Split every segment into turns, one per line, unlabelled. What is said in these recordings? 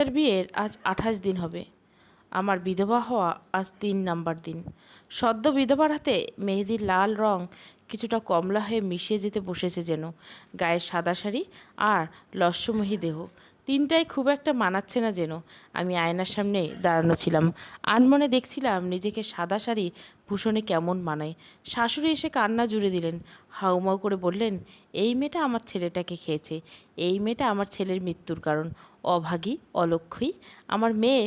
এর বিয়ের আজ ২৮ দিন হবে। আমার বিধবা হওয়া আজ ৩ নাম্বার দিন। সদ্য বিধবার হাতে মেহেদির লাল রং কিছুটা কমলা হয়ে মিশিয়ে যেতে বসেছে যেন। গায়ের সাদা শাড়ি আর লস্যময়ী দেহ তিনটাই খুব একটা মানাচ্ছে না যেন। আমি আয়নার সামনে দাঁড়ানো ছিলাম, আনমনে দেখছিলাম নিজেকে সাদা শাড়ি ভূষণে কেমন মানায়। শাশুড়ি এসে কান্না জুড়ে দিলেন, হাউমাউ করে বললেন, এই মেয়েটা আমার ছেলেটাকে খেয়েছে, এই মেয়েটা আমার ছেলের মৃত্যুর কারণ, অভাগী অলক্ষ্মী। আমার মেয়ে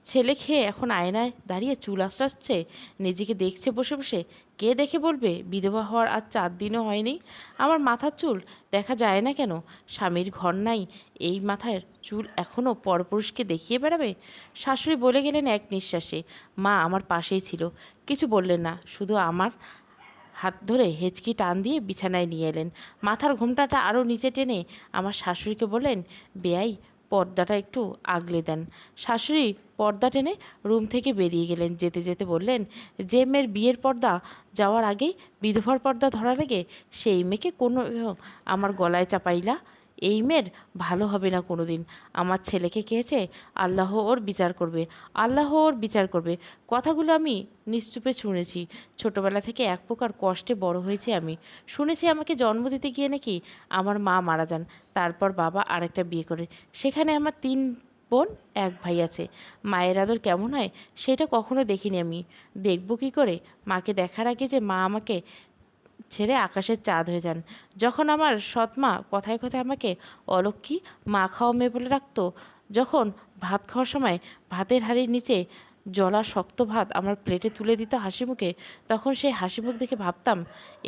ছেলে খেয়ে এখন আয়নায় দাঁড়িয়ে চুল আঁচড়াচ্ছে, নিজেকে দেখছে বসে বসে। কে দেখে বলবে বিধবা হওয়ার আজ 4 দিনও হয়নি? আমার মাথার চুল দেখা যায় না কেন? স্বামীর ঘর নাই, এই মাথার চুল এখনও পরপুরুষকে দেখিয়ে বেড়াবে? শাশুড়ি বলে গেলেন এক নিঃশ্বাসে। মা আমার পাশেই ছিল, কিছু বললেন না, শুধু আমার হাত ধরে হেঁচকি টান দিয়ে বিছানায় নিয়ে এলেন। মাথার ঘোমটাটা আরও নিচে টেনে আমার শাশুড়িকে বললেন, বেয়াই পর্দাটা একটু আগলে দেন। শাশুড়ি পর্দা টেনে রুম থেকে বেরিয়ে গেলেন। যেতে যেতে বললেন, যে মেয়ের বিয়ের পর্দা যাওয়ার আগেই বিধবার পর্দা ধরার আগে সেই মেয়েকে কোনো আমার গলায় চাপাইলা। এই মেয়ের ভালো হবে না কোনো দিন। আমার ছেলেকে খেয়েছে, আল্লাহ ওর বিচার করবে, আল্লাহ ওর বিচার করবে। কথাগুলো আমি নিশ্চুপে শুনেছি। ছোটবেলা থেকে এক প্রকার কষ্টে বড় হয়েছি আমি। শুনেছি আমাকে জন্ম দিতে গিয়ে নাকি আমার মা মারা যান, তারপর বাবা আরেকটা বিয়ে করে। সেখানে আমার 3 বোন 1 ভাই আছে। মায়ের আদর কেমন হয় সেটা কখনো দেখিনি আমি। দেখব কী করে? মাকে দেখার আগে যে মা আমাকে ছেড়ে আকাশের চাঁদ হয়ে যান। যখন আমার সৎমা কথায় কথায় আমাকে অলক্ষ্মী মা খাওয়া মেয়ে বলে রাখতো, যখন ভাত খাওয়ার সময় ভাতের হাঁড়ির নিচে জলা শক্ত ভাত আমার প্লেটে তুলে দিত হাসি মুখে, তখন সেই হাসি মুখ দেখে ভাবতাম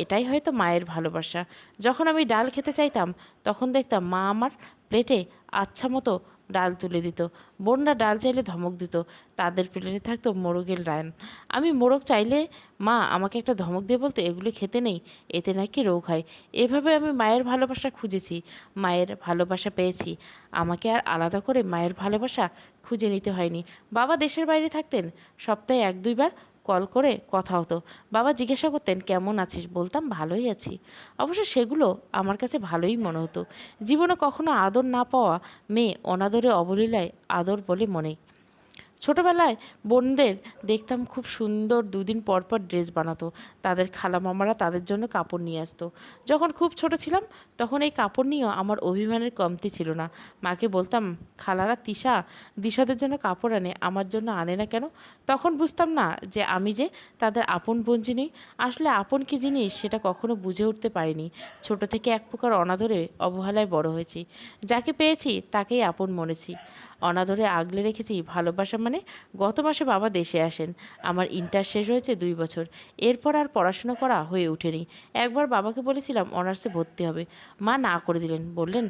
এটাই হয়তো মায়ের ভালোবাসা। যখন আমি ডাল খেতে চাইতাম তখন দেখতাম মা আমার প্লেটে আচ্ছা মতো ডাল তুলে দিত। বোনরা ডাল চাইলে ধমক দিত, তাদের প্লেটে থাকতো মোরগের রান। আমি মোরগ চাইলে মা আমাকে একটা ধমক দিয়ে বলতো, এগুলো খেতে নেই, এতে নাকি রোগ হয়। এভাবে আমি মায়ের ভালোবাসা খুঁজেছি, মায়ের ভালোবাসা পেয়েছি। আমাকে আর আলাদা করে মায়ের ভালোবাসা খুঁজে নিতে হয়নি। বাবা দেশের বাইরে থাকতেন, সপ্তাহে 1-2 বার কল করে কথা হতো। বাবা জিজ্ঞাসা করতেন কেমন আছিস, বলতাম ভালোই আছি। অবশ্য সেগুলো আমার কাছে ভালোই মনে হতো। জীবনে কখনো আদর না পাওয়া মেয়ে অনাদরে অবলীলায় আদর বলে মনে। ছোটবেলায় বোনদের দেখতাম খুব সুন্দর 2 দিন পর পর ড্রেস বানাতো। তাদের খালা মামারা তাদের জন্য কাপড় নিয়ে আসতো। যখন খুব ছোট ছিলাম তখন এই কাপড় নিয়েও আমার অভিমানের কমতি ছিল না। মাকে বলতাম, খালারা দিশাদের জন্য কাপড় আনে, আমার জন্য আনে না কেন? তখন বুঝতাম না যে আমি যে তাদের আপন বোন চিনি। আসলে আপন কী জিনিস সেটা কখনো বুঝে উঠতে পারিনি। ছোট থেকে এক প্রকার অনাদরে অবহেলায় বড় হয়েছি। যাকে পেয়েছি তাকেই আপন মনেছি, অনাদরে আগলে রেখেছি। ভালোবাসা মানে গত মাসে বাবা দেশে আসেন। আমার ইন্টার শেষ হয়েছে 2 বছর। এরপর আর পড়াশোনা করা হয়ে ওঠেনি। একবার বাবাকে বলেছিলাম অনার্সে ভর্তি হবে, মা না করে দিলেন, বললেন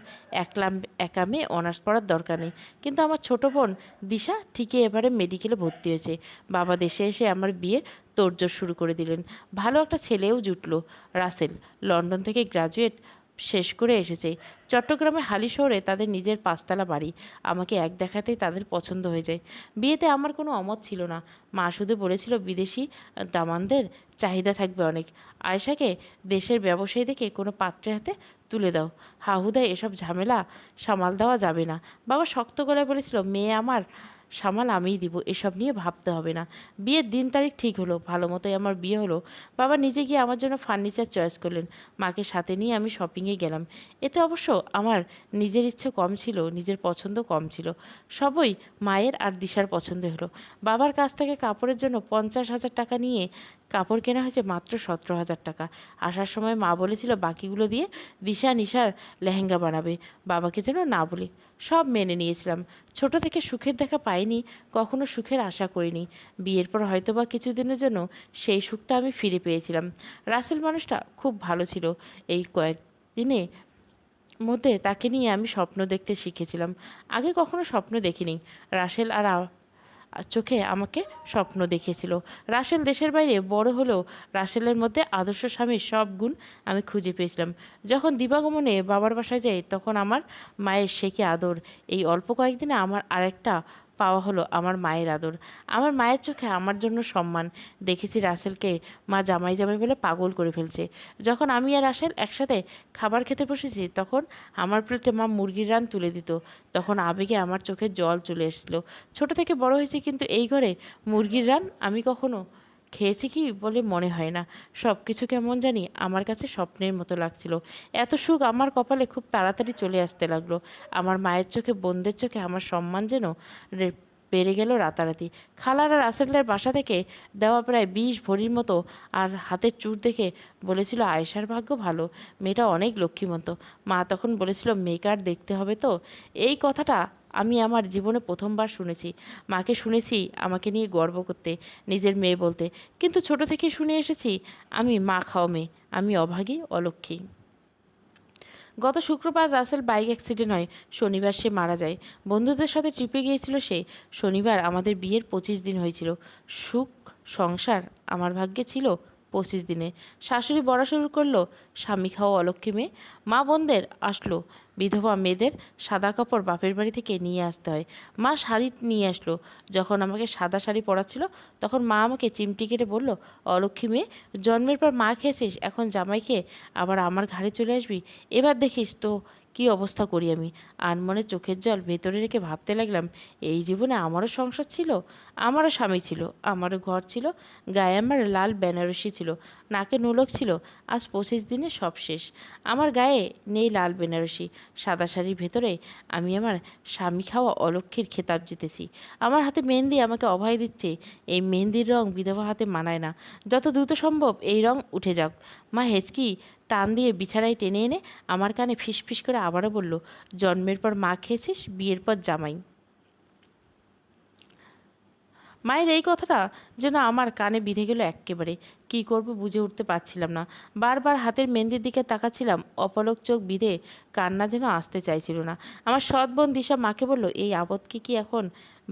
একা মেয়ে অনার্স পড়ার দরকার নেই। কিন্তু আমার ছোট বোন দিশা ঠিকই এবারে মেডিকেলে ভর্তি হয়েছে। বাবা দেশে এসে আমার বিয়ের তোড়জোড় শুরু করে দিলেন। ভালো একটা ছেলেও জুটলো, রাসেল। লন্ডন থেকে গ্রাজুয়েট শেষ করে এসেছে। চট্টগ্রামে হালি শহরে তাদের নিজের 5 তলা বাড়ি। আমাকে এক দেখাতেই তাদের পছন্দ হয়ে যায়। বিয়েতে আমার কোনো অমত ছিল না। মা শুধু বলেছিল বিদেশি দামানদের চাহিদা থাকবে অনেক। আয়েশাকে দেশের ব্যবসায়ী দেখে কোনো পাত্রের হাতে তুলে দাও। হাহুদায় এসব ঝামেলা সামাল দেওয়া যাবে না। বাবা শক্ত গলায় বলেছিল, মেয়ে আমার সামাল আমিই দিব, এসব নিয়ে ভাবতে হবে না। বিয়ের দিন তারিখ ঠিক হলো, ভালো মতোই আমার বিয়ে হলো। বাবা নিজে গিয়ে আমার জন্য ফার্নিচার চয়েস করলেন। মাকে সাথে নিয়ে আমি শপিংয়ে গেলাম। এতে অবশ্য আমার নিজের ইচ্ছে কম ছিল, নিজের পছন্দ কম ছিল। সবই মায়ের আর দিশার পছন্দ হলো। বাবার কাছ থেকে কাপড়ের জন্য 50,000 টাকা নিয়ে কাপড় কেনা হয়েছে মাত্র 17,000 টাকা। আসার সময় মা বলেছিল বাকিগুলো দিয়ে দিশা নিশার লেহেঙ্গা বানাবে, বাবাকে যেন না বলি। সব মেনে নিয়েছিলাম। ছোট থেকে সুখের দেখা পাইনি, কখনো সুখের আশা করিনি। বিয়ের পর হয়তোবা কিছুদিনের জন্য সেই সুখটা আমি ফিরে পেয়েছিলাম। রাসেল মানুষটা খুব ভালো ছিল। এই কয়েকদিনে মধ্যে তাকে নিয়ে আমি স্বপ্ন দেখতে শিখেছিলাম। আগে কখনো স্বপ্ন দেখিনি। রাসেল আর চোখে আমাকে স্বপ্ন দেখিয়েছিল। রাসেল দেশের বাইরে বড় হলেও রাসেলের মধ্যে আদর্শ স্বামীর সব গুণ আমি খুঁজে পেয়েছিলাম। যখন দিবাগমনে বাবার বাসায় যাই তখন আমার মায়ের সে কি আদর! এই অল্প কয়েকদিনে আমার আরেকটা পাওয়া হলো আমার মায়ের আদর, আমার মায়ের চোখে আমার জন্য সম্মান। দেখেছি রাসেলকে মা জামাই জামাই বলে পাগল করে ফেলছে। যখন আমি আর রাসেল একসাথে খাবার খেতে বসেছি তখন আমার প্লেটে মা মুরগির রান তুলে দিত, তখন আবেগে আমার চোখে জল চলে এসেছিল। ছোট থেকে বড় হয়েছি, কিন্তু এই ঘরে মুরগির রান আমি কখনো খেয়েছি কি বলে মনে হয় না। সব কিছু কেমন জানি আমার কাছে স্বপ্নের মতো লাগছিল। এত সুখ আমার কপালে খুব তাড়াতাড়ি চলে আসতে লাগলো। আমার মায়ের চোখে, বোনদের চোখে আমার সম্মান যেন বেড়ে গেল রাতারাতি। খালারা রাসেলের বাসা থেকে দেওয়া প্রায় 20 ভরির মতো আর হাতের চুর দেখে বলেছিল আয়েশার ভাগ্য ভালো, মেয়েটা অনেক লক্ষ্মীমন্ত। মা তখন বলেছিল মেয়েকে আর দেখতে হবে তো। এই কথাটা আমি আমার জীবনে প্রথমবার শুনেছি। মাকে শুনেছি আমাকে নিয়ে গর্ব করতে, নিজের মেয়ে বলতে, কিন্তু ছোট থেকে শুনে এসেছি আমি মা খাও মেয়ে, আমি অভাগী অলক্ষ্মী। গত শুক্রবার রাসেল বাইক অ্যাক্সিডেন্ট হয়, শনিবার সে মারা যায়। বন্ধুদের সাথে ট্রিপে গিয়েছিল সে। শনিবার আমাদের বিয়ের 25 দিন হয়েছিল। সুখ সংসার আমার ভাগ্যে ছিল 25 দিনে। শাশুড়ি বলা শুরু করলো স্বামী খাওয়া অলক্ষ্মী মেয়ে। মা বোনদের আসলো, বিধবা মেয়েদের সাদা কাপড় বাপের বাড়ি থেকে নিয়ে আসতে হয়। মা শাড়ি নিয়ে আসলো। যখন আমাকে সাদা শাড়ি পরাচ্ছিল তখন মা আমাকে চিমটি কেটে বলল, অলক্ষ্মী মেয়ে, জন্মের পর মা খেয়েছিস, এখন জামাই খেয়ে আবার আমার ঘাড়ে চলে আসবি। এবার দেখিস তো কি অবস্থা করি আমি। আনমনে চোখের জল ভেতরে রেখে ভাবতে লাগলাম, এই জীবনে আমারও সংসার ছিল, আমারও স্বামী ছিল, আমারও ঘর ছিল, গায়ে আমার লাল বেনারসি ছিল, নাকে নোলক ছিল। আজ 25 দিনে সব শেষ। আমার গায়ে নেই লাল বেনারসি, সাদা শাড়ির ভেতরে আমি আমার স্বামী খাওয়া অলক্ষ্মীর খেতাব জিতেছি। আমার হাতে মেহেন্দি আমাকে অভয় দিচ্ছে। এই মেহেন্দির রং বিধবা হাতে মানায় না। যত দ্রুত সম্ভব এই রং উঠে যাক। মা হেঁচকি টান দিয়ে বিছানায় টেনে এনে আমার কানে ফিসফিস করে আবারও বলল, জন্মের পর মা খেয়েছিস, বিয়ের পর জামাই। মায়ের এই কথাটা যেন আমার কানে বিঁধে গেল এক্কেবারে। কী করব বুঝে উঠতে পারছিলাম না। বারবার হাতের মেহেন্দির দিকে তাকাচ্ছিলাম, অপলক চোখ বিঁধে কান্না যেন আসতে চাইছিল না। আমার সৎ বোন দিশা মাকে বলল, এই আপদকে কি এখন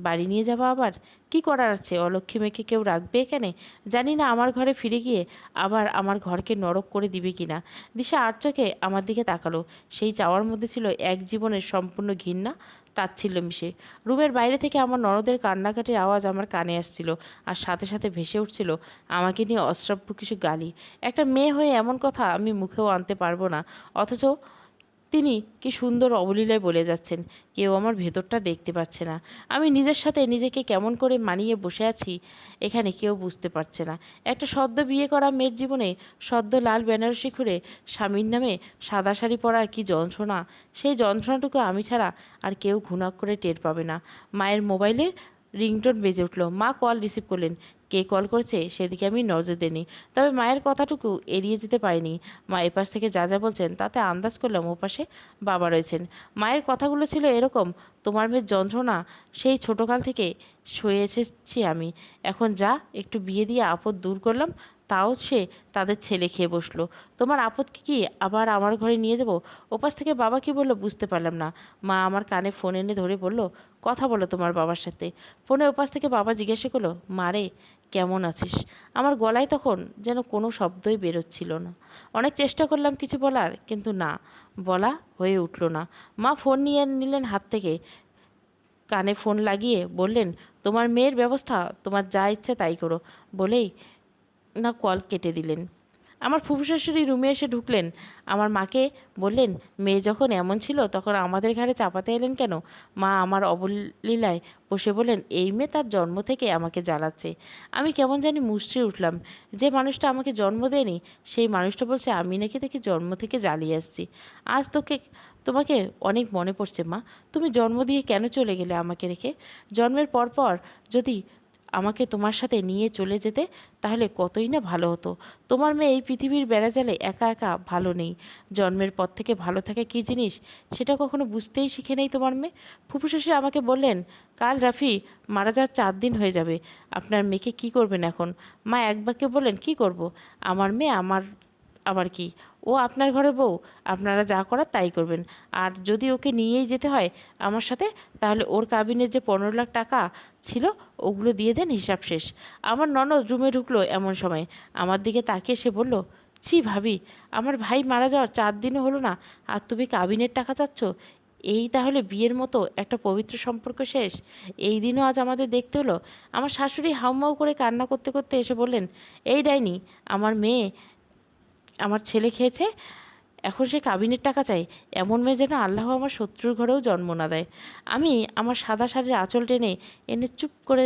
বাড়ি নিয়ে যাবো আবার? কি করার আছে, অলক্ষ্মী মেয়েকে কেউ রাখবে এখানে? জানি না আমার ঘরে ফিরে গিয়ে আবার আমার ঘরকে নরক করে দিবে কিনা। দিশা আর চোখে আমার দিকে তাকালো। সেই চাওয়ার মধ্যে ছিল এক জীবনের সম্পূর্ণ ঘৃণা, তাচ্ছিল্য মিশে। রুমের বাইরে থেকে আমার ননদের কান্নাকাটির আওয়াজ আমার কানে আসছিল, আর সাথে সাথে ভেসে উঠছিল আমাকে নিয়ে অশ্রাব্য কিছু গালি। একটা মেয়ে হয়ে এমন কথা আমি মুখেও আনতে পারবো না, অথচ তিনি কি সুন্দর অবলীলায় বলে যাচ্ছেন। কেউ আমার ভেতরটা দেখতে পাচ্ছে না। আমি নিজের সাথে নিজেকে কেমন করে মানিয়ে বসে আছি এখানে কেউ বুঝতে পারছে না। একটা সদ্য বিয়ে করা মেয়ের জীবনে সদ্য লাল বেনারসি খুলে স্বামীর নামে সাদা শাড়ি পরার কি যন্ত্রণা, সেই যন্ত্রণাটুকু আমি ছাড়া আর কেউ ঘুণাক করে টের পাবে না। মায়ের মোবাইলে রিংটোন বেজে উঠল। মা কল রিসিভ করলেন। কে কল করেছে সেদিকে আমি নজর দিইনি, তবে মায়ের কথাটুকু এড়িয়ে যেতে পারিনি। মা এপাশ থেকে যা যা বলছেন তাতে আন্দাজ করলাম ওপাশে বাবা রয়েছেন। মায়ের কথাগুলো ছিল এরকম, তোমার মেয়ের যন্ত্রণা সেই ছোটকাল থেকে সয়ে এসেছি আমি। এখন যা একটু বিয়ে দিয়ে আপদ দূর করলাম, তাও সে তাদের ছেলে খেয়ে বসলো। তোমার আপদকে কি আবার আমার ঘরে নিয়ে যাব? ওপাশ থেকে বাবা কি বললো বুঝতে পারলাম না। মা আমার কানে ফোন এনে ধরে বলল, কথা বলো তোমার বাবার সাথে। ফোনের ওপাশ থেকে বাবা জিজ্ঞাসা করলো, মারে কেমন আছিস? আমার গলায় তখন যেন কোনো শব্দই বেরোচ্ছিল না। অনেক চেষ্টা করলাম কিছু বলার, কিন্তু না, বলা হয়ে উঠল না। মা ফোন নিয়ে নিলেন হাত থেকে, কানে ফোন লাগিয়ে বললেন, তোমার মেয়ের ব্যবস্থা তোমার যা ইচ্ছে তাই করো, বলেই না কল কেটে দিলেন। আমার ফুফু শাশুড়ি রুমে এসে ঢুকলেন। আমার মাকে বললেন, মেয়ে যখন এমন ছিল তখন আমাদের ঘাড়ে চাপাতে এলেন কেন? মা আমার অবলীলায় বসে বললেন, এই মেয়ে তার জন্ম থেকে আমাকে জ্বালাচ্ছে। আমি কেমন জানি মুচড়ে উঠলাম। যে মানুষটা আমাকে জন্ম দেয়নি সেই মানুষটা বলছে আমি নাকি তাকে জন্ম থেকে জ্বালিয়ে আসছি। আজ তোমাকে অনেক মনে পড়ছে মা। তুমি জন্ম দিয়ে কেন চলে গেলে আমাকে রেখে? জন্মের পর পর যদি আমাকে তোমার সাথে নিয়ে চলে যেতে তাহলে কতই না ভালো হতো। তোমার মেয়ে এই পৃথিবীর বেড়াজালে একা একা ভালো নেই। জন্মের পর থেকে ভালো থাকা কী জিনিস সেটা কখনো বুঝতেই শিখে নেই তোমার মেয়ে। ফুফু শ্বশুর আমাকে বললেন, কাল রাফি মারা যাওয়ার 4 দিন হয়ে যাবে, আপনার মেয়েকে কি করবেন এখন? মা এক বাক্যে বললেন, কি করব? আমার মেয়ে আবার কি, ও আপনার ঘরে বউ, আপনারা যা করার তাই করবেন। আর যদি ওকে নিয়েই যেতে হয় আমার সাথে, তাহলে ওর কাবিনের যে 15 লাখ টাকা ছিল ওগুলো দিয়ে দেন, হিসাব শেষ। আমার ননদ রুমে ঢুকলো এমন সময়। আমার দিকে তাকিয়ে সে বলল, ছি ভাবি, আমার ভাই মারা যাওয়ার 4 দিনও হলো না আর তুমি কাবিনের টাকা চাচ্ছ? এই তাহলে বিয়ের মতো একটা পবিত্র সম্পর্ক শেষ? এই দিনও আজ আমাদের দেখতে হলো? আমার শাশুড়ি হাউমাউ করে কান্না করতে করতে এসে বললেন, এই ডাইনি, আমার মেয়ে আমার ছেলে খেয়েছে, এখন সে কাবিনের টাকা চাই। এমন মেয়ে যেন আল্লাহ আমার শত্রুর ঘরেও জন্ম না দেয়। আমি আমার সাদা শাড়ির আঁচল টেনে এনে চুপ করে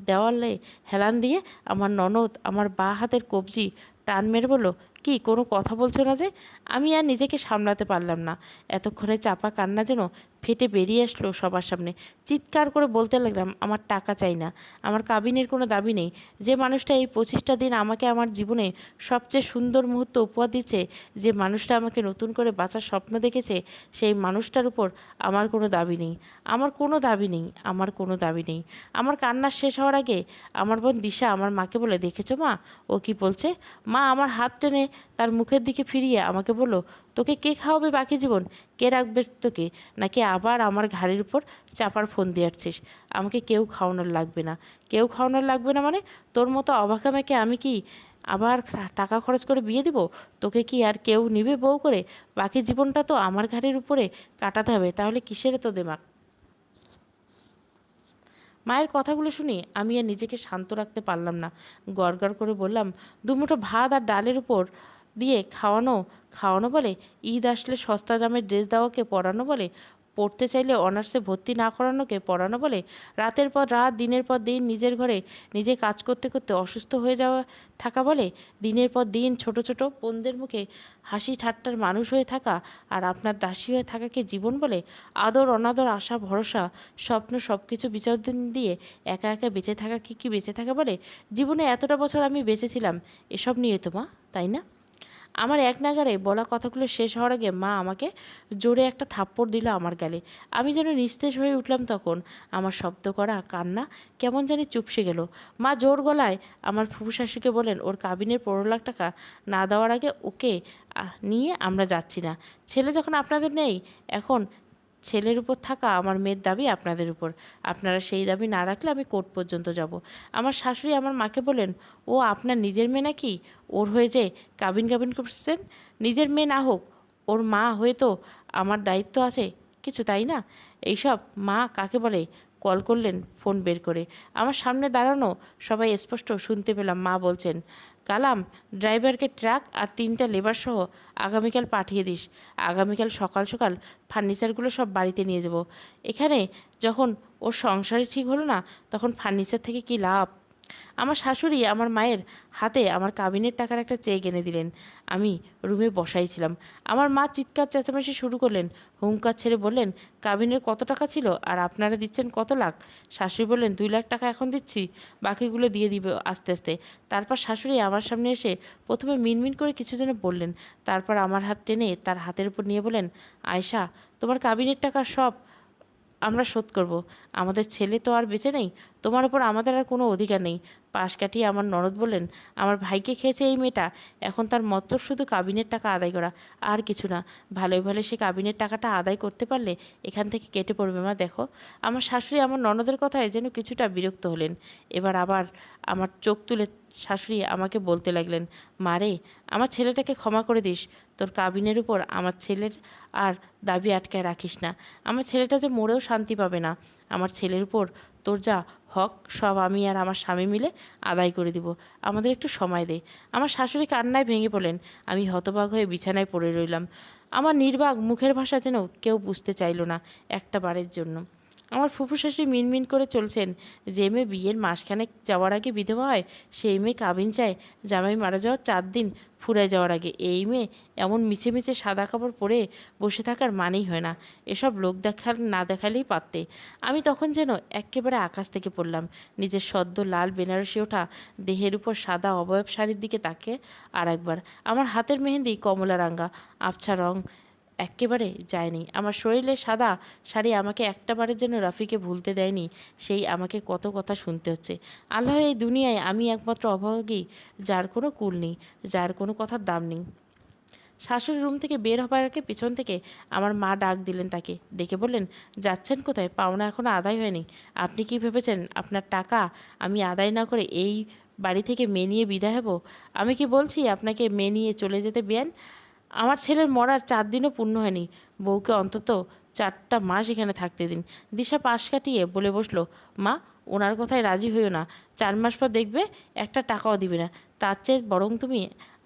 দেওয়ালে হেলান দিয়ে আমার ননদ আমার বাঁ হাতের কবজি টান মেরে বলল, কি কোনো কথা বলছো না যে? আমি আর নিজেকে সামলাতে পারলাম না। এতক্ষণে চাপা কান্না যেন ফেটে বেরিয়ে আসলো সবার সামনে। চিৎকার করে বলতে লাগলাম, আমার টাকা চাই না, আমার কাবিনের কোনো দাবি নেই। যে মানুষটা এই 25টা দিন আমাকে আমার জীবনে সবচেয়ে সুন্দর মুহূর্ত উপহার দিচ্ছে, যে মানুষটা আমাকে নতুন করে বাঁচার স্বপ্ন দেখেছে, সেই মানুষটার উপর আমার কোনো দাবি নেই, আমার কোনো দাবি নেই, আমার কোনো দাবি নেই। আমার কান্না শেষ হওয়ার আগে আমার বোন দিশা আমার মাকে বলে, দেখেছো মা, ও কি বলছে? মা আমার হাত টেনে তার মুখের দিকে ফিরিয়ে আমাকে বলল, তোকে কে খাওয়াবে বাকি জীবন? কে রাখবে তোকে? নাকি আবার আমার ঘাড়ের উপর চাপার ফোন দিয়ে আসছিস? আমাকে কেউ খাওয়ানোর লাগবে না। কেউ খাওয়ানোর লাগবে না মানে? তোর মতো অবাকা মেয়েকে আমি কি আবার টাকা খরচ করে বিয়ে দিব? তোকে কি আর কেউ নিবে বউ করে? বাকি জীবনটা তো আমার ঘাড়ের উপরে কাটাতে হবে। তাহলে কিসের তো দেমাক? মায়ের কথাগুলো শুনে আমি আর নিজেকে শান্ত রাখতে পারলাম না। গড়গড় করে বললাম, দুমুঠো ভাত আর ডালের উপর দিয়ে খাওয়ানো খাওয়ানো বলে? ঈদ আসলে সস্তা দামের ড্রেস দেওয়াকে পরানো বলে? পড়তে চাইলে অনার্সে ভর্তি না করানোকে পড়ানো বলে? রাতের পর রাত, দিনের পর দিন নিজের ঘরে নিজে কাজ করতে করতে অসুস্থ হয়ে যাওয়া থাকা বলে? দিনের পর দিন ছোট ছোট বোনদের মুখে হাসি ঠাট্টার মানুষ হয়ে থাকা আর আপনার দাসী হয়ে থাকাকে জীবন বলে? আদর অনাদর, আশা ভরসা, স্বপ্ন সব কিছু বিসর্জন দিয়ে একা একা বেঁচে থাকা কি বেঁচে থাকা বলে? জীবনে এতটা বছর আমি বেঁচেছিলাম এসব নিয়ে তো মা, তাই না? আমার এক নাগাড়ে বলা কথাগুলো শেষ হওয়ার আগে মা আমাকে জোরে একটা থাপ্পড় দিল আমার গালে। আমি যেন নিস্তেজ হয়ে উঠলাম তখন। আমার শব্দ করা কান্না কেমন জানি চুপসে গেল। মা জোর গলায় আমার ফুফু শাশুড়িকে বলেন, ওর কাবিনের 15 লাখ টাকা না দেওয়ার আগে ওকে নিয়ে আমরা যাচ্ছি না। ছেলে যখন আপনাদের নেই, এখন ছেলের উপর থাকা আমার মেয়ের দাবি আপনাদের উপর। আপনারা সেই দাবি না রাখলে আমি কোর্ট পর্যন্ত যাব। আমার শাশুড়ি আমার মাকে বলেন, ও আপনার নিজের মেয়ে নাকি? ওর হয়ে যে কাবিন কাবিন করছেন? নিজের মেয়ে না হোক, ওর মা হয়ে তো আমার দায়িত্ব আছে কিছু, তাই না? এইসব মা কাকে বলে? কল করলেন ফোন বের করে। আমার সামনে দাঁড়ানো সবাই স্পষ্ট শুনতে পেলাম মা বলছেন, কালাম, ড্রাইভারকে ট্রাক আর 3টা লেবার সহ আগামীকাল পাঠিয়ে দিস। আগামীকাল সকাল সকাল ফার্নিচারগুলো সব বাড়িতে নিয়ে যাব। এখানে যখন ওর সংসারই ঠিক হলো না, তখন ফার্নিচার থেকে কি লাভ? আমার শাশুড়ি আমার মায়ের হাতে আমার কাবিনের টাকার একটা চেক এনে দিলেন। আমি রুমে বসাইছিলাম। আমার মা চিৎকার চেঁচামেচি শুরু করলেন, হুঙ্কার ছেড়ে বললেন, কাবিনের কত টাকা ছিল আর আপনারা দিচ্ছেন কত লাখ? শাশুড়ি বললেন, 2 লাখ টাকা এখন দিচ্ছি, বাকিগুলো দিয়ে দিবে আস্তে আস্তে। তারপর শাশুড়ি আমার সামনে এসে প্রথমে মিনমিন করে কিছু যেন বললেন, তারপর আমার হাত টেনে তার হাতের উপর নিয়ে বলেন, আয়শা, তোমার কাবিনের টাকা সব আমরা শোধ করব। আমাদের ছেলে তো আর বেঁচে নেই, তোমার ওপর আমাদের আর কোনো অধিকার নেই। পাশ কাটিয়ে আমার ননদ বললেন, আমার ভাইকে খেয়েছে এই মেয়েটা, এখন তার মতলব শুধু কাবিনের টাকা আদায় করা, আর কিছু না। ভালোই ভালো সে কাবিনের টাকাটা আদায় করতে পারলে এখান থেকে কেটে পড়বে। মা দেখো। আমার শাশুড়ি আমার ননদের কথায় যেন কিছুটা বিরক্ত হলেন। এবার আবার আমার চোখ তুলে শাশুড়ি আমাকে বলতে লাগলেন, মারে, আমার ছেলেটাকে ক্ষমা করে দিস। তোর কাবিনের উপর আমার ছেলের আর দাবি আটকায় রাখিস না। আমার ছেলেটা যে মরেও শান্তি পাবে না। আমার ছেলের উপর তোর যা হক সব আমি আর আমার স্বামী মিলে আদায় করে দিব। আমাদের একটু সময় দে। আমার শাশুড়ি কান্নায় ভেঙে পড়লেন। আমি হতবাক হয়ে বিছানায় পড়ে রইলাম। আমার নির্বাক মুখের ভাষা যেন কেউ বুঝতে চাইল না একটা বারের জন্য। আমার ফুফু শাশুড়ি মিনমিন করে চলছেন, যে মেয়ে বিয়ের মাসখানেক যাওয়ার আগে বিধবা হয়, সেই মেয়ে কাবিন চায় জামাই মারা যাওয়ার 4 দিন ফুরায় যাওয়ার আগে। এই মেয়ে এমন মিছে মিছে সাদা কাপড় পরে বসে থাকার মানেই হয় না। এসব লোক না দেখালেই পারতে। আমি তখন যেন একেবারে আকাশ থেকে পড়লাম। নিজের সদ্য লাল বেনারসি ওঠা দেহের উপর সাদা অবয়ব শাড়ির দিকে তাকে আর একবার। আমার হাতের মেহেন্দি কমলা রাঙা, আবছা রং একেবারে যায়নি। আমার শরীরে সাদা শাড়ি আমাকে একটা বারের জন্য রাফিকে ভুলতে দেয়নি। সেই আমাকে কত কথা শুনতে হচ্ছে। আল্লাহ, এই দুনিয়ায় আমি একমাত্র অভাগী, যার কোনো কুল নেই, যার কোনো কথার দাম নেই। শাশুড়ির রুম থেকে বের হবার আগে পিছন থেকে আমার মা ডাক দিলেন তাকে। ডেকে বললেন, যাচ্ছেন কোথায়? পাওনা এখনও আদায় হয়নি। আপনি কি ভেবেছেন আপনার টাকা আমি আদায় না করে এই বাড়ি থেকে মেয়ে নিয়ে বিদায় হব? আমি কি বলছি আপনাকে মেয়ে নিয়ে চলে যেতে বেন? আমার ছেলের মরার 4 দিনও পূর্ণ হয়নি। বউকে অন্তত 4টা মাস এখানে থাকতে দিন। দিশা পাশ কাটিয়ে বলে বসলো, মা, ওনার কথায় রাজি হইও না। 4 মাস পর দেখবে একটা টাকাও দিবে না। তার চেয়ে বরং তুমি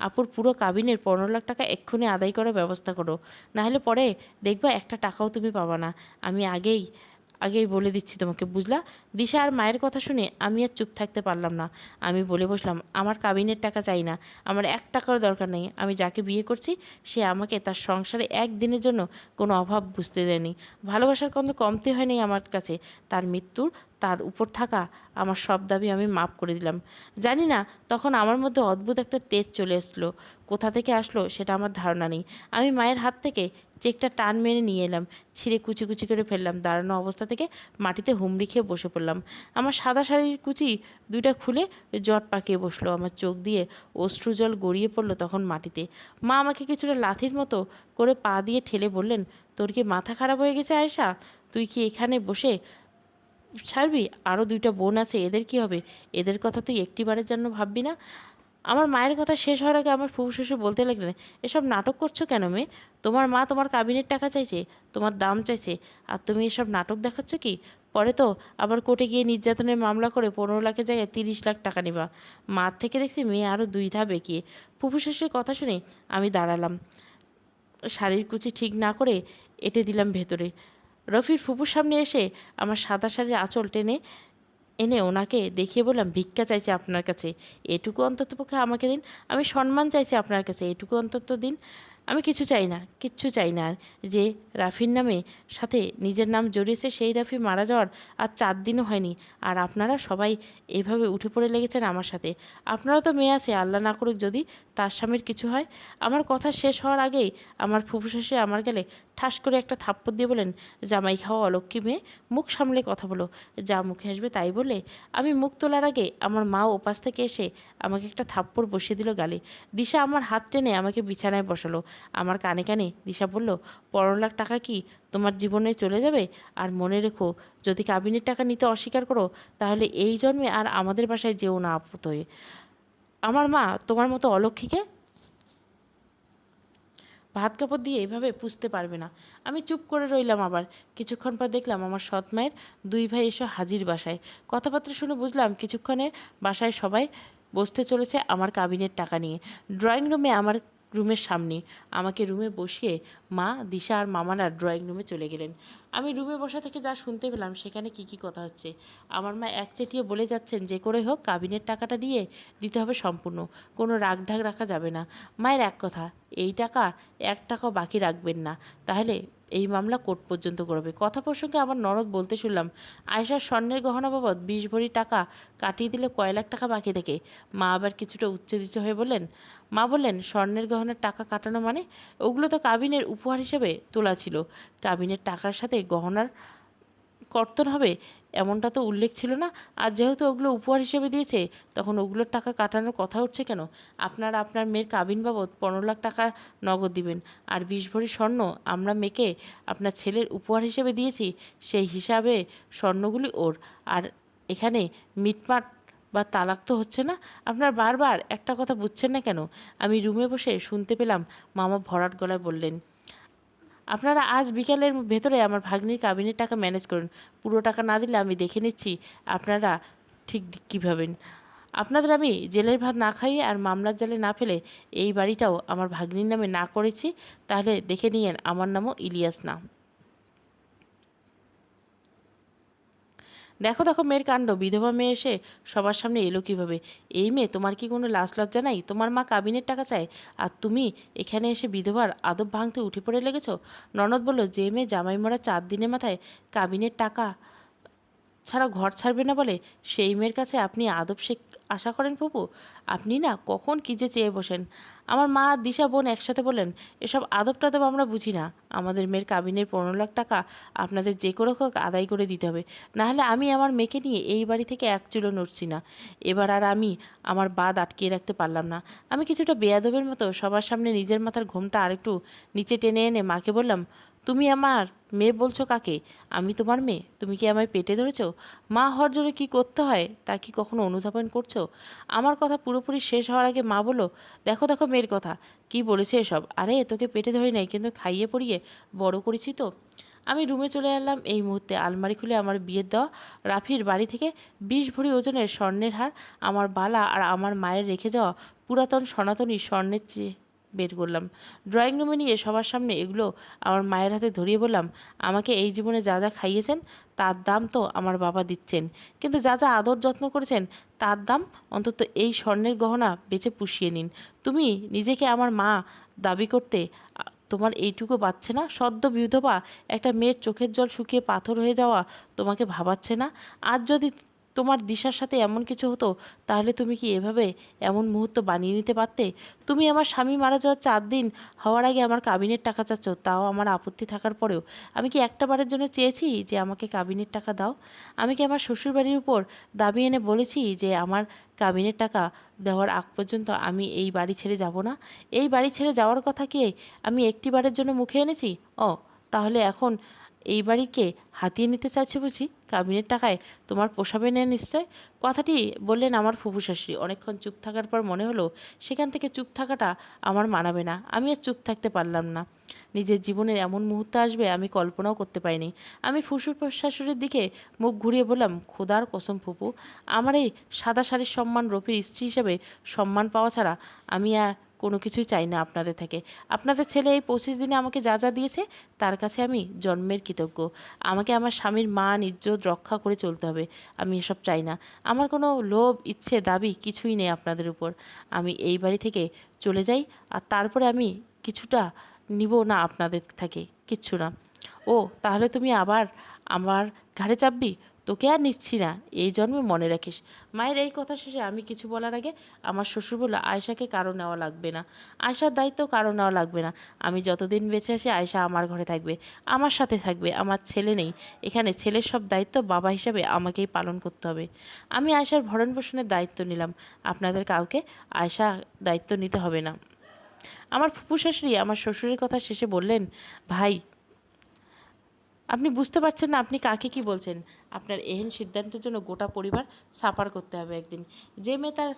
আপুর পুরো কাবিনের 15 লাখ টাকা এক্ষুনি আদায় করার ব্যবস্থা করো, নাহলে পরে দেখবা একটা টাকাও তুমি পাবা না। আমি আগেই বলে দিচ্ছি তোমাকে, বুঝলা? দিশা আর মায়ের কথা শুনে আমি আর চুপ থাকতে পারলাম না। আমি বলে বসলাম, আমার কাবিনের টাকা চাই না, আমার 1 টাকারও দরকার নেই। আমি যাকে বিয়ে করছি সে আমাকে তার সংসারে একদিনের জন্য কোনো অভাব বুঝতে দেয়নি। ভালোবাসার কোনো কমতি হয়নি আমার কাছে। তার মৃত্যুর তার উপর থাকা আমার সব দাবি আমি মাফ করে দিলাম। জানি না তখন আমার মধ্যে অদ্ভুত একটা তেজ চলে এসলো। কোথা থেকে আসলো সেটা আমার ধারণা নেই। আমি মায়ের হাত থেকে চেকটা টান মেরে নিয়ে এলাম, ছিঁড়ে কুচি কুচি করে ফেললাম। দাঁড়ানো অবস্থা থেকে মাটিতে হুমড়ি খেয়ে বসে পড়লাম। আমার সাদা শাড়ির কুচি দুইটা খুলে জট পাকিয়ে বসলো। আমার চোখ দিয়ে অশ্রুজল গড়িয়ে পড়লো তখন মাটিতে। মা আমাকে কিছুটা লাথির মতো করে পা দিয়ে ঠেলে বললেন, তোর কি মাথা খারাপ হয়ে গেছে আয়েশা? তুই কি এখানে বসে ছাড়বি? আরও 2টা বোন আছে, এদের কি হবে? এদের কথা তুই একটিবারের জন্য ভাববি না? আমার মায়ের কথা শেষ হওয়ার আগে আমার ফুফু শ্বশুর বলতে লাগলেন, এসব নাটক করছো কেন মেয়ে? তোমার মা তোমার কাবিনের টাকা চাইছে, তোমার দাম চাইছে, আর তুমি এসব নাটক দেখাচ্ছ কি? পরে তো আবার কোর্টে গিয়ে নির্যাতনের মামলা করে 15 লাখের জায়গায় 30 লাখ টাকা নিবা। মার থেকে দেখছি মেয়ে আরও 2 ধাপ এগিয়ে। ফুফু শ্বশুরের কথা শুনে আমি দাঁড়ালাম, শাড়ির কুচি ঠিক না করে এঁটে দিলাম ভেতরে। রফির ফুপুর সামনে এসে আমার সাদা শাড়ির আঁচল টেনে এনে ওনাকে দেখিয়ে বললাম, ভিক্ষা চাইছি আপনার কাছে, এটুকু অন্ততপক্ষে আমাকে দিন। আমি সম্মান চাইছি আপনার কাছে, এটুকু অন্তত দিন। আমি কিছু চাই না, কিচ্ছু চাই না। আর যে রাফির নামে সাথে নিজের নাম জড়িয়েছে সেই রাফি মারা যাওয়ার আর 4 দিনও হয়নি, আর আপনারা সবাই এভাবে উঠে পড়ে লেগেছেন আমার সাথে। আপনারা তো মেয়ে আছে, আল্লাহ না করুক যদি তার স্বামীর কিছু হয়। আমার কথা শেষ হওয়ার আগেই আমার ফুফু শেষে আমার গেলে ঠাস করে একটা থাপ্পড় দিয়ে বলেন, জামাই খাওয়া অলক্ষী মেয়ে, মুখ সামলে কথা বলো, যা মুখে আসবে তাই বলে। আমি মুখ তোলার আগে আমার মা ওপাশ থেকে এসে আমাকে একটা থাপ্পড় বসিয়ে দিল গালে। দিশা আমার হাত টেনে আমাকে বিছানায় বসালো। আমার কানে কানে দিশা বলল, 15 লাখ টাকা কি তোমার জীবনে চলে যাবে? আর মনে রেখো, যদি কাবিনের টাকা নিতে অস্বীকার করো তাহলে এই জন্মে আর আমাদের বাসায় যেও না আপত হয়ে। আমার মা তোমার মতো অলক্ষীকে ভাত কাপড় দিয়ে এভাবে পুষতে পারবে না। আমি চুপ করে রইলাম। আবার কিছুক্ষণ পর দেখলাম আমার সৎ মায়ের 2 ভাই এসে হাজির বাসায়। কথাবার্তা শুনে বুঝলাম কিছুক্ষণের বাসায় সবাই বসতে চলেছে আমার কাবিনের টাকা নিয়ে। ড্রয়িং রুমে, আমার রুমের সামনে আমাকে রুমে বসিয়ে মা, দিশা আর মামারা ড্রয়িং রুমে চলে গেলেন। আমি রুমে বসা থেকে যা শুনতে পেলাম সেখানে কি কথা হচ্ছে। আমার মা একচেটিয়ে বলে যাচ্ছেন, যে করে হোক কাবিনের টাকাটা দিতে হবে সম্পূর্ণ, কোনো রাগঢাক রাখা যাবে না। মায়ের এক কথা, এই টাকা 1 টাকাও বাকি রাখবেন না, তাহলে এই মামলা কোর্ট পর্যন্ত করবে। কথা প্রসঙ্গে আমার ননদ বলতে শুনলাম, আয়েশার স্বর্ণের গহনা বাবদ 20 ভরি টাকা কাটিয়ে দিলে কয় লাখ টাকা বাকি থাকে। মা আবার কিছুটা উচ্চেজিত হয়ে বললেন, মা বললেন, স্বর্ণের গহনার টাকা কাটানো মানে? ওগুলো তো কাবিনের উপহার হিসেবে তোলা ছিল, কাবিনের টাকার সাথে গহনার কর্তন হবে এমনটা তো উল্লেখ ছিল না। আর যেহেতু ওগুলো উপহার হিসেবে দিয়েছে, তখন ওগুলোর টাকা কাটানোর কথা উঠছে কেন? আপনারা আপনার মেয়ের কাবিন বাবদ 15 লাখ টাকা নগদ দিবেন, আর 20 ভরি স্বর্ণ আমরা মেয়েকে আপনার ছেলের উপহার হিসেবে দিয়েছি, সেই হিসাবে স্বর্ণগুলি ওর। আর এখানে মিটমাট বা তালাক তো হচ্ছে না। আপনার বারবার একটা কথা বুঝছেন না কেন? আমি রুমে বসে শুনতে পেলাম মামা ভরাট গলায় বললেন, আপনারা আজ বিকালের ভেতরে আমার ভাগ্নির কাবিনের টাকা ম্যানেজ করুন। পুরো টাকা না দিলে আমি দেখে নিচ্ছি আপনারা ঠিক কী ভাবেন। আপনাদের আমি জেলের ভাত না খাইয়ে আর মামলার জালে না ফেলে এই বাড়িটাও আমার ভাগ্নির নামে না করেছি, তাহলে দেখে নিয়েন আমার নামও ইলিয়াস না। দেখো দেখো মেয়ের কাণ্ড, বিধবা মেয়ে এসে সবার সামনে এলো কীভাবে? এই মেয়ে, তোমার কি কোনো লাজ লজ্জা নাই? তোমার মা কাবিনের টাকা চায়, আর তুমি এখানে এসে বিধবার আদব ভাঙতে উঠে পড়ে লেগেছ। ননদ বলল, যে মেয়ে জামাই মরা 4 দিনের মাথায় কাবিনের টাকা ছাড়া ঘর ছাড়বে না বলে, সেই মেয়ের কাছে আপনি আদব আশা করেন ফুপু? আপনি না কখন কী যে চেয়ে বসেন। আমার মা আর দিশা বোন একসাথে বললেন, এসব আদব টাদব আমরা বুঝি না। আমাদের মেয়ের কাবিনের 15 লাখ টাকা আপনাদের যে করে হোক আদায় করে দিতে হবে, নাহলে আমি আমার মেয়েকে নিয়ে এই বাড়ি থেকে এক চুলো নড়ছি না। এবার আর আমি আমার বাদ আটকিয়ে রাখতে পারলাম না। আমি কিছুটা বেয়াদবের মতো সবার সামনে নিজের মাথার ঘোমটা আরেকটু নিচে টেনে এনে মাকে বললাম, তুমি আমার মেয়ে বলছো কাকে? আমি তোমার মেয়ে, তুমি কি আমায় পেটে ধরেছো? মা হওয়ার জন্য কী করতে হয় তা কি কখনো অনুধাবন করছো? আমার কথা পুরোপুরি শেষ হওয়ার আগে মা বলল, দেখো দেখো মেয়ের কথা, কি বলেছে এসব? আরে তোকে পেটে ধরে নাই, কিন্তু খাইয়ে পড়িয়ে বড় করেছি তো। আমি রুমে চলে এলাম এই মুহূর্তে। আলমারি খুলে আমার বিয়ের দেওয়া রাফির বাড়ি থেকে 20 ভরি ওজনের স্বর্ণের হার, আমার বালা আর আমার মায়ের রেখে যাওয়া পুরাতন সনাতনী স্বর্ণের চেয়ে বের করলাম। ড্রয়িং রুমে নিয়ে সবার সামনে এগুলো আমার মায়ের হাতে ধরিয়ে বললাম, আমাকে এই জীবনে যা যা খাইয়েছেন তার দাম তো আমার বাবা দিচ্ছেন, কিন্তু যা যা আদর যত্ন করেছেন তার দাম অন্তত এই স্বর্ণের গহনা বেচে পুষিয়ে নিন। তুমি নিজেকে আমার মা দাবি করতে তোমার এইটুকু বাচ্ছে না? সদ্য বিধবা একটা মেয়ের চোখের জল শুকিয়ে পাথর হয়ে যাওয়া তোমাকে ভাবাচ্ছে না? আজ যদি তোমার দিশার সাথে এমন কিছু হতো, তাহলে তুমি কি এভাবে এমন মুহূর্ত বানিয়ে নিতে পারতে? তুমি আমার স্বামী মারা যাওয়ার 4 দিন হওয়ার আগে আমার কাবিনের টাকা চাচ্ছ, তাও আমার আপত্তি থাকার পরেও। আমি কি একটা বারের জন্য চেয়েছি যে আমাকে কাবিনের টাকা দাও? আমি কি আমার শ্বশুরবাড়ির উপর দাবি এনে বলেছি যে আমার কাবিনের টাকা দেওয়ার আগ পর্যন্ত আমি এই বাড়ি ছেড়ে যাব না? এই বাড়ি ছেড়ে যাওয়ার কথা কি আমি একটি বারের জন্য মুখে এনেছি? ও, তাহলে এখন এই বাড়িকে হাতিয়ে নিতে চাইছে বুঝি? কাবিনের টাকায় তোমার পোষাবে না নিশ্চয়? কথাটি বললেন আমার ফুফু শাশুড়ি। অনেকক্ষণ চুপ থাকার পর মনে হলো সেখান থেকে চুপ থাকাটা আমার মানাবে না। আমি আর চুপ থাকতে পারলাম না। নিজের জীবনের এমন মুহূর্ত আসবে আমি কল্পনাও করতে পারিনি। আমি ফুফু শাশুড়ির দিকে মুখ ঘুরিয়ে বললাম, খোদার কসম ফুপু, আমার এই সাদা শাড়ির সম্মান রফির স্ত্রী হিসেবে সম্মান পাওয়া ছাড়া আমি আর কোনো কিছুই চাই না আপনাদের থেকে। আপনাদের ছেলে এই 25 দিনে আমাকে যা যা দিয়েছে তার কাছে আমি জন্মের কৃতজ্ঞ। আমাকে আমার স্বামীর মান ইজ্জত রক্ষা করে চলতে হবে। আমি এসব চাই না। আমার কোনো লোভ ইচ্ছে দাবি কিছুই নেই আপনাদের উপর। আমি এই বাড়ি থেকে চলে যাই, আর তারপরে আমি কিছুটা নিব না আপনাদের থেকে, কিচ্ছু না। ও, তাহলে তুমি আবার আমার ঘাড়ে চাপবি? তোকে আর নিচ্ছি না, এই জন্মে মনে রাখিস। মায়ের এই কথা শেষে আমি কিছু বলার আগে আমার শ্বশুর বলল, আয়েশাকে কারো নেওয়া লাগবে না। আয়েশার দায়িত্ব কারো নেওয়া লাগবে না। আমি যতদিন বেঁচে আছি আয়েশা আমার ঘরে থাকবে, আমার সাথে থাকবে। আমার ছেলে নেই এখানে, ছেলের সব দায়িত্ব বাবা হিসাবে আমাকেই পালন করতে হবে। আমি আয়েশার ভরণ পোষণের দায়িত্ব নিলাম, আপনাদের কাউকে আয়েশা দায়িত্ব নিতে হবে না। আমার ফুফু শাশুড়ি আমার শ্বশুরের কথা শেষে বললেন, ভাই, আপনি বুঝতে পারছেন না আপনি কাকে কি বলছেন? আপনার এহেন সিদ্ধান্তের জন্য গোটা পরিবার সাফার করতে হবে একদিন। যে মেয়ে তার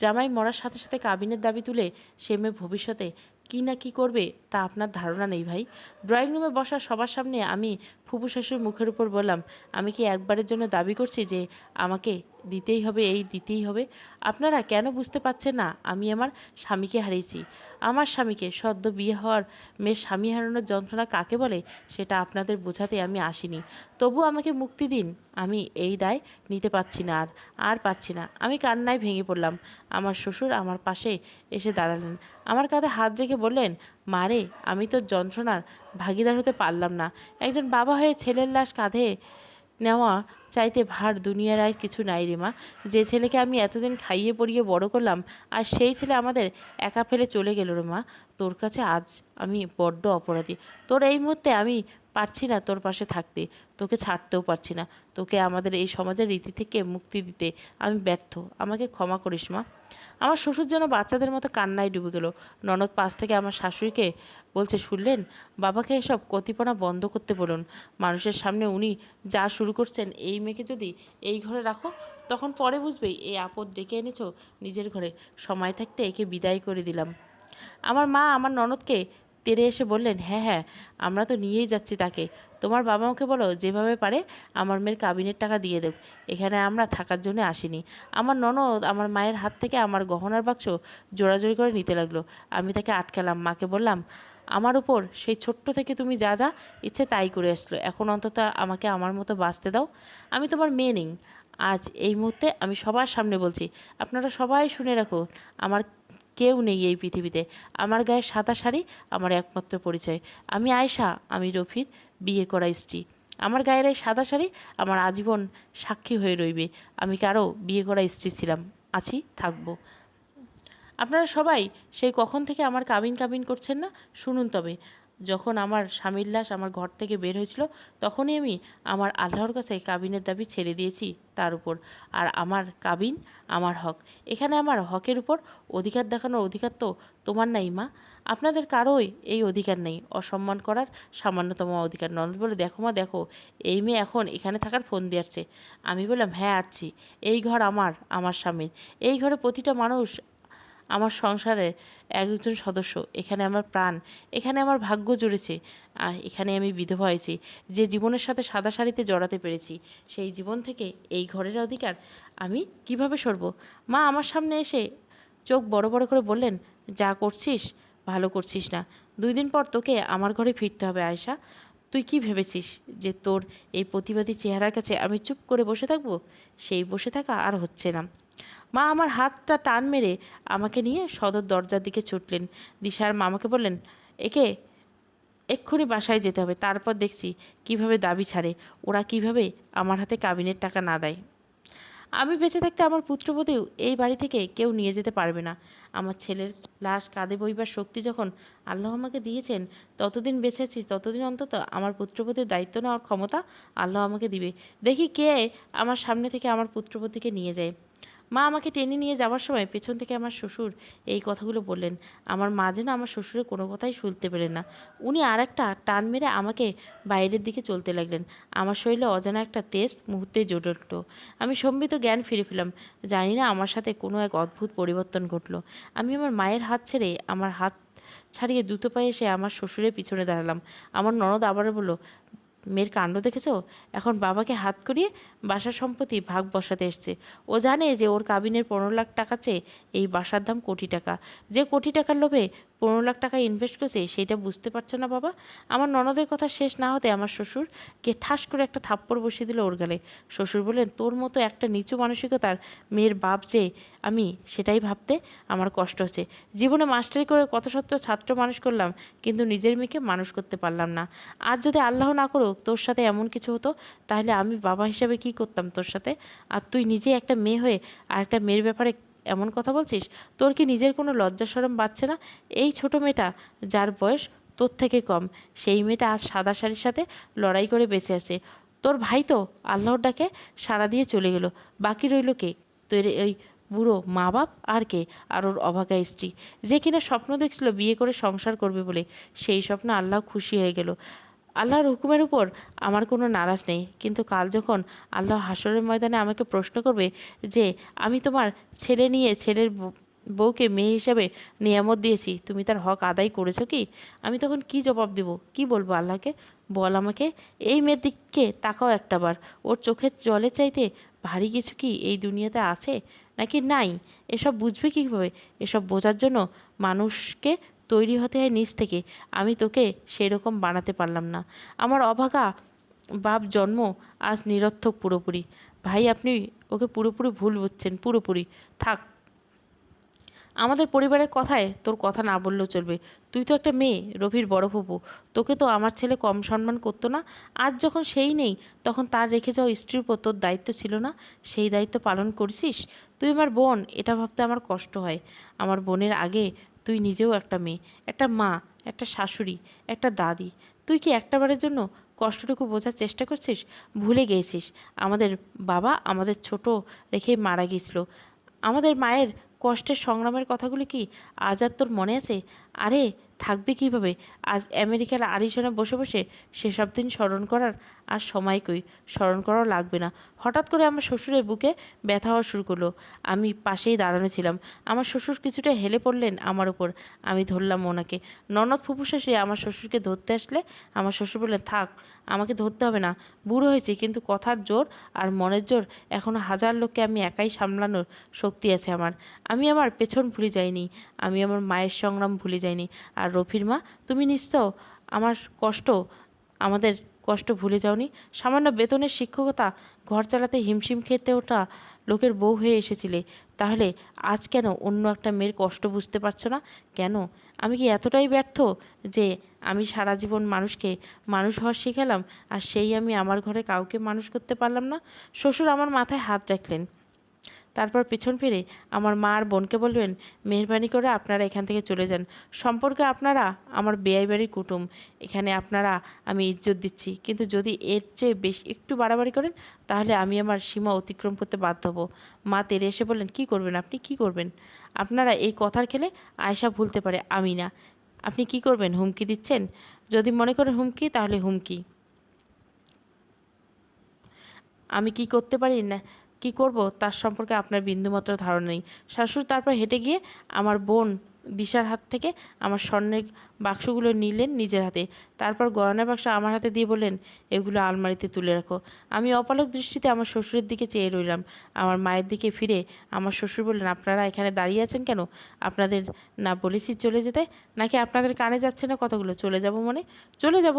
জামাই মরার সাথে সাথে কাবিনের দাবি তুলে, সে মেয়ে ভবিষ্যতে কী না কী করবে তা আপনার ধারণা নেই ভাই। ড্রয়িং রুমে বসা সবার সামনে আমি ফুফু শাশুড়ির মুখের উপর বললাম, আমি কি একবারের জন্য দাবি করছি যে আমাকে দিতেই হবে, এই দিতেই হবে? আপনারা কেন বুঝতে পারছেন না আমি আমার স্বামীকে হারিয়েছি? আমার স্বামীকে, সদ্য বিয়ে হওয়ার মেয়ের স্বামী হারানোর যন্ত্রণা কাকে বলে সেটা আপনাদের বোঝাতে আমি আসিনি। তবু আমাকে মুক্তি দিন, আমি এই দায় নিতে পারছি না, আর পারছি না। আমি কান্নায় ভেঙে পড়লাম। আমার শ্বশুর আমার পাশে এসে দাঁড়ালেন, আমার কাঁধে হাত রেখে বললেন, মারে, আমি তোর যন্ত্রণার ভাগিদার হতে পারলাম না। একজন বাবা হয়ে ছেলের লাশ কাঁধে নেওয়া চাইতে ভার দুনিয়ার আর কিছু নাই রে মা। যে ছেলেকে আমি এতদিন খাইয়ে পরিয়ে বড় করলাম, আর সেই ছেলে আমাদের একা ফেলে চলে গেল রে মা। তোর কাছে আজ আমি বড্ড অপরাধী। তোর এই মুহূর্তে আমি পারছি না তোর পাশে থাকতে, তোকে ছাড়তেও পারছি না। তোকে আমাদের এই সমাজের রীতি থেকে মুক্তি দিতে আমি ব্যর্থ। আমাকে ক্ষমা করিস মা। আমার শ্বশুর যেন বাচ্চাদের মতো কান্নায় ডুবে গেল। ননদ পাশ থেকে আমার শাশুড়িকে বলছে, শুনলেন? বাবাকে এসব কতিপনা বন্ধ করতে বলুন। মানুষের সামনে উনি যা শুরু করছেন, এই মেয়েকে যদি এই ঘরে রাখো, তখন পরে বুঝবেই এই আপদ ডেকে এনেছো নিজের ঘরে। সময় থাকতে একে বিদায় করে দিলাম। আমার মা আমার ননদকে তেড়ে এসে বললেন, হ্যাঁ হ্যাঁ, আমরা তো নিয়েই যাচ্ছি তাকে। তোমার বাবা মাকে বলো যেভাবে পারে আমার মেয়ের কাবিনের টাকা দিয়ে দেব। এখানে আমরা থাকার জন্য আসিনি। আমার ননদ আমার মায়ের হাত থেকে আমার গহনার বাক্স জোড়াজোড়ি করে নিতে লাগলো। আমি তাকে আটকালাম। মাকে বললাম, আমার উপর সেই ছোট্ট থেকে তুমি যা যা ইচ্ছে তাই করে আসলো, এখন অন্তত আমাকে আমার মতো বাঁচতে দাও। আমি তোমার মেয়ে নেই। আজ এই মুহূর্তে আমি সবার সামনে বলছি, আপনারা সবাই শুনে রাখুন, আমার কেউ নেই এই পৃথিবীতে। আমার গায়ে সাদা শাড়ি আমার একমাত্র পরিচয়। আমি আয়েশা, আমি রফির বিয়ে করা স্ত্রী। আমার গায়ের এই সাদা শাড়ি আমার আজীবন সাক্ষী হয়ে রইবে। আমি কারো বিয়ে করা স্ত্রী ছিলাম, আছি, থাকবো। আপনারা সবাই সেই কখন থেকে আমার কাবিন কাবিন করছেন না? শুনুন তবে, যখন আমার স্বামীর লাশ আমার ঘর থেকে বের হয়েছিল, তখনই আমি আমার আল্লাহর কাছে কাবিনের দাবি ছেড়ে দিয়েছি তার উপর। আর আমার কাবিন আমার হক। এখানে আমার হকের উপর অধিকার দেখানোর অধিকার তো তোমার নাই মা। আপনাদের কারোই এই অধিকার নেই অসম্মান করার সামান্যতম অধিকার। ননদ বলে, দেখো মা দেখো, এই মেয়ে এখন এখানে থাকার ফোন দিয়ে আসছে। আমি বললাম, হ্যাঁ আসছি। এই ঘর আমার, আমার স্বামীর। এই ঘরে প্রতিটা মানুষ আমার সংসারের একজন সদস্য, এখানে আমার প্রাণ, এখানে আমার ভাগ্য জুড়েছে। এখানে আমি বিধবা হয়েছি, যে জীবনের সাথে সাদা শাড়িতে জড়াতে পেরেছি, সেই জীবন থেকে এই ঘরের অধিকার আমি কিভাবে সরব? মা আমার সামনে এসে চোখ বড় বড় করে বললেন, যা করছিস ভালো করছিস না। 2 দিন পর তোকে আমার ঘরে ফিরতে হবে আয়েশা। তুই কি ভেবেছিস যে তোর এই প্রতিবাদী চেহারার কাছে আমি চুপ করে বসে থাকবো? সেই বসে থাকা আর হচ্ছে না। মা আমার হাতটা টান মেরে আমাকে নিয়ে সদর দরজার দিকে ছুটলেন। দিশার মামাকে বললেন, একে এক্ষুনি বাসায় যেতে হবে, তারপর দেখছি কিভাবে দাবি ছাড়ে, ওরা কিভাবে আমার হাতে কাবিনের টাকা না দেয়। আমি বেঁচে থাকতে আমার পুত্রবধূ এই বাড়ি থেকে কেউ নিয়ে যেতে পারবে না। আমার ছেলের লাশ কাঁধে বইবার শক্তি যখন আল্লাহ আমাকে দিয়েছেন, ততদিন বেঁচে আছি, ততদিন অন্তত আমার পুত্রবধূর দায়িত্ব নেওয়ার ক্ষমতা আল্লাহ আমাকে দিবে। দেখি কে আমার সামনে থেকে আমার পুত্রবধূকে নিয়ে যায়। মা আমাকে টেনে নিয়ে যাওয়ার সময় পেছন থেকে আমার শ্বশুর এই কথাগুলো বললেন। আমার মা যেন আমার শ্বশুরের কোনো কথাই শুনতে পেলেন না। উনি আর একটা টান মেরে আমাকে বাইরের দিকে চলতে লাগলেন। আমার শরীরে অজানা একটা তেজ মুহূর্তে জ্বলে উঠল। আমি সম্বিত জ্ঞান ফিরে পেলাম। জানি না আমার সাথে কোনো এক অদ্ভুত পরিবর্তন ঘটল। আমি আমার মায়ের হাত ছেড়ে আমার হাত ছাড়িয়ে দ্রুত পায়ে এসে আমার শ্বশুরের পিছনে দাঁড়ালাম। আমার ননদ আবারও বলল, মেয়ের কাণ্ড দেখেছ? এখন বাবাকে হাত করিয়ে বাসার সম্পত্তি ভাগ বসাতে এসছে। ও জানে যে ওর কাবিনের 15 লাখ টাকা চেয়ে এই বাসার দাম কোটি টাকা। যে কোটি টাকার লোভে 15 লাখ টাকা ইনভেস্ট করছে, সেটা বুঝতে পারছে না বাবা। আমার ননদের কথা শেষ না হতে আমার শ্বশুরকে ঠাস করে একটা থাপ্পড় বসিয়ে দিল ওর গালে। শ্বশুর বললেন, তোর মতো একটা নিচু মানসিকতার মেয়ের বাপ যে আমি, সেটাই ভাবতে আমার কষ্ট হচ্ছে। জীবনে মাস্টারি করে কত শত ছাত্র মানুষ করলাম, কিন্তু নিজের মেয়েকে মানুষ করতে পারলাম না। আজ যদি আল্লাহ না করুক তোর সাথে এমন কিছু হতো, তাহলে আমি বাবা হিসেবে কি করতাম তোর সাথে? আর তুই নিজে একটা মেয়ে হয়ে আর একটা মেয়ের ব্যাপারে এমন কথা বলছিস? তোর কি নিজের কোনো লজ্জা শরম বাচ্ছে না? এই ছোট মেয়েটা, যার বয়স তোর থেকে কম, সেই মেয়েটা আজ সাদা শাড়ির সাথে লড়াই করে বেঁচে আছে। তোর ভাই তো আল্লাহর ডাকে সাড়া দিয়ে চলে গেল। বাকি রইল কে? তোর ওই বুড়ো মা বাপ আর কে? আর ওর অভাগা স্ত্রী, যে কিনা স্বপ্ন দেখছিল বিয়ে করে সংসার করবে বলে। সেই স্বপ্ন আল্লাহ খুশি হয়ে গেল। আল্লাহর হুকুমের উপর আমার কোনো নারাজ নেই, কিন্তু কাল যখন আল্লাহ হাসরের ময়দানে আমাকে প্রশ্ন করবে যে আমি তোমার ছেলে নিয়ে ছেলের বউকে মেয়ে হিসাবে নিয়ামত দিয়েছি, তুমি তার হক আদায় করেছো কি? আমি তখন কি জবাব দেব? কি বলবো আল্লাহকে? বল আমাকে। এই মেয়ের দিকে তাকাও একটাবার। ওর চোখের জলের চাইতে ভারী কিছু কি এই দুনিয়াতে আছে নাকি নাই? এসব বুঝবে কীভাবে? এসব বোঝার জন্য মানুষকে তৈরি হতে হয় নিজ থেকে। আমি তোকে সেই রকম বানাতে পারলাম না। আমার অভাগা বাপ জন্ম আজ নিরর্থক পুরোপুরি। ভাই, আপনি ওকে পুরোপুরি ভুল বুঝছেন, পুরোপুরি। থাক, আমাদের পরিবারের কথায় তোর কথা না বললেও চলবে। তুই তো একটা মেয়ে, রফির বড় ফুপু। তোকে তো আমার ছেলে কম সম্মান করতো না। আজ যখন সেই নেই, তখন তার রেখে যাওয়া স্ত্রীর উপর তোর দায়িত্ব ছিল না? সেই দায়িত্ব পালন করছিস। তুই আমার বোন, এটা ভাবতে আমার কষ্ট হয়। আমার বোনের আগে তুই নিজেও একটা মেয়ে, একটা মা, একটা শাশুড়ি, একটা দাদি। তুই কি একটাবারের জন্য কষ্টটুকু বোঝার চেষ্টা করছিস? ভুলে গিয়েছিস আমাদের বাবা আমাদের ছোট রেখেই মারা গিয়েছিল। আমাদের মায়ের কষ্টের সংগ্রামের কথাগুলি কি আজ আর তোর মনে আছে? আরে থাকবে কীভাবে? আজ আমেরিকার আরিশনে বসে বসে সেসব দিন স্মরণ করার আর সময় কই? স্মরণ করাও লাগবে না। হঠাৎ করে আমার শ্বশুরের বুকে ব্যথা হওয়া শুরু করলো। আমি পাশেই দাঁড়ানো ছিলাম। আমার শ্বশুর কিছুটা হেলে পড়লেন আমার উপর। আমি ধরলাম ওনাকে। ননদ ফুফু শাশুড়ি আমার শ্বশুরকে ধরতে আসলে আমার শ্বশুর বললেন, থাক, আমাকে ধরতে হবে না। বুড়ো হয়েছে, কিন্তু কথার জোর আর মনের জোর এখনও হাজার লোককে আমি একাই সামলানোর শক্তি আছে আমার। আমি আমার পেছন ভুলে যাইনি। আমি আমার মায়ের সংগ্রাম ভুলে যাইনি। আর রফির মা, তুমি নিশ্চয় আমার কষ্ট, আমাদের কষ্ট ভুলে যাওনি। সামান্য বেতনের শিক্ষকতা ঘর চালাতে হিমশিম খেতে ওঠা লোকের বউ হয়ে এসেছিলে। তাহলে আজ কেন অন্য একটা মেয়ের কষ্ট বুঝতে পারছো না? কেন? আমি কি এতটাই ব্যর্থ যে আমি সারা জীবন মানুষকে মানুষ হওয়া শিখালাম, আর সেই আমি আমার ঘরে কাউকে মানুষ করতে পারলাম না? শ্বশুর আমার মাথায় হাত রাখলেন। তারপর পিছন ফিরে আমার মা আর বোনকে বলবেন, মেহরবানি করে আপনারা এখান থেকে চলে যান। সম্পর্কে আপনারা আমার বেয়াই বাড়ির কুটুম। এখানে আপনারা আমি ইজ্জত দিচ্ছি, কিন্তু যদি এর চেয়ে বেশি একটু বাড়াবাড়ি করেন, তাহলে আমি আমার সীমা অতিক্রম করতে বাধ্য হব। মা তেরে এসে বললেন, কী করবেন আপনি, কী করবেন? আপনারা এই কথার খেলে আয়েশা ভুলতে পারে, আমি না। আপনি কি করবেন? হুমকি দিচ্ছেন? যদি মনে করেন হুমকি, তাহলে হুমকি। আমি কি করতে পারি না, কি করব তার সম্পর্কে আপনার বিন্দুমাত্র ধারণা নেই। শাশুড়ি তারপর হেঁটে গিয়ে আমার বোন দিশার হাত থেকে আমার স্বর্ণের বাক্সগুলো নিলেন নিজের হাতে। তারপর গয়নার বাক্স আমার হাতে দিয়ে বললেন, এগুলো আলমারিতে তুলে রাখো। আমি অপলক দৃষ্টিতে আমার শ্বশুরের দিকে চেয়ে রইলাম। আমার মায়ের দিকে ফিরে আমার শ্বশুর বললেন, আপনারা এখানে দাঁড়িয়ে আছেন কেন? আপনাদের না বলেছি চলে যেতে? নাকি আপনাদের কানে যাচ্ছে না কথাগুলো? চলে যাব মানে? চলে যাব?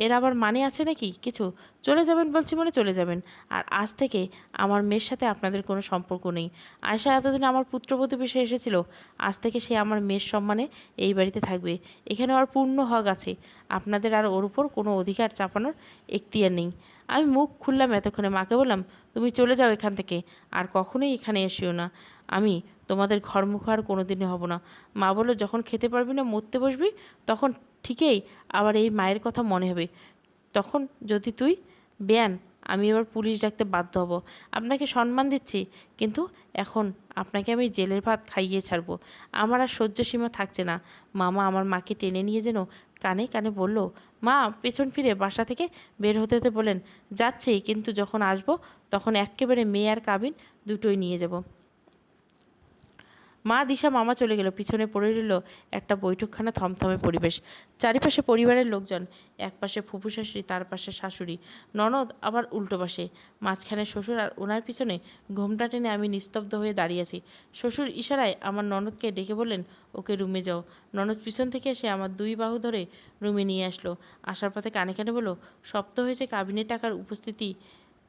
এর আবার মানে আছে নাকি কিছু? চলে যাবেন বলছি মানে চলে যাবেন। আর আজ থেকে আমার মেয়ের সাথে আপনাদের কোনো সম্পর্ক নেই। আয়শা এতদিন আমার পুত্রবধূ বেশে এসেছিল, আজ থেকে সে আমার মেয়ের সম্মানে এই বাড়িতে থাকবে। এখানে ওর পূর্ণ হক আছে। আপনাদের আর ওর উপর কোনো অধিকার চাপানোর এখতিয়ার নেই। আমি মুখ খুললাম এতক্ষণে, মাকে বললাম, তুমি চলে যাও এখান থেকে, আর কখনোই এখানে এসিও না। আমি তোমাদের ঘরমুখ আর কোনো দিনই হব না। মা বলল, যখন খেতে পারবি না মরতে বসবি, তখন ঠিকই আবার এই মায়ের কথা মনে হবে। তখন যদি তুই বেয়ান, আমি এবার পুলিশ ডাকতে বাধ্য হব। আপনাকে সম্মান দিচ্ছি, কিন্তু এখন আপনাকে আমি জেলের ভাত খাইয়ে ছাড়বো। আমার আর সহ্য সীমা থাকছে না। মামা আমার মাকে টেনে নিয়ে যেন কানে কানে বলল, মা পেছন ফিরে বাসা থেকে বের হতে হতে বলেন, যাচ্ছি, কিন্তু যখন আসবো তখন এক্কেবারে মেয়ে আর কাবিন দুটোই নিয়ে যাব। মা, দিশা, মামা চলে গেল। পিছনে পড়ে রইল একটা বৈঠকখানা, থমথমে পরিবেশ। চারিপাশে পরিবারের লোকজন, এক পাশে ফুফু শাশুড়ি, তার পাশে শাশুড়ি, ননদ, আবার উল্টো পাশে মাঝখানে শ্বশুর, আর ওনার পিছনে ঘোমটা টেনে আমি নিস্তব্ধ হয়ে দাঁড়িয়ে আছি। শ্বশুর ইশারায় আমার ননদকে ডেকে বললেন, ওকে রুমে যাও। ননদ পিছন থেকে এসে আমার দুই বাহু ধরে রুমে নিয়ে আসলো। আসার পথে কানে কানে বলল, শক্ত হয়েছে কাবিনের টাকার উপস্থিতি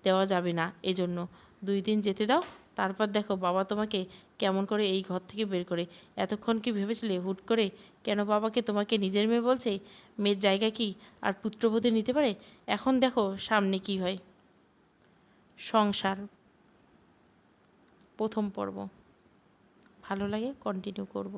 দেওয়া যাবে না, এজন্য 2 দিন যেতে দাও, তারপর দেখো বাবা তোমাকে কেমন করে এই ঘর থেকে বের করে। এতক্ষণ কি ভেবেছিলে হুট করে কেন বাবাকে তোমাকে নিজের মেয়ে বলছে? মেয়ের জায়গা কি আর পুত্রবধূ নিতে পারে? এখন দেখো সামনে কি হয়। সংসার, প্রথম পর্ব। ভালো লাগে কন্টিনিউ করব।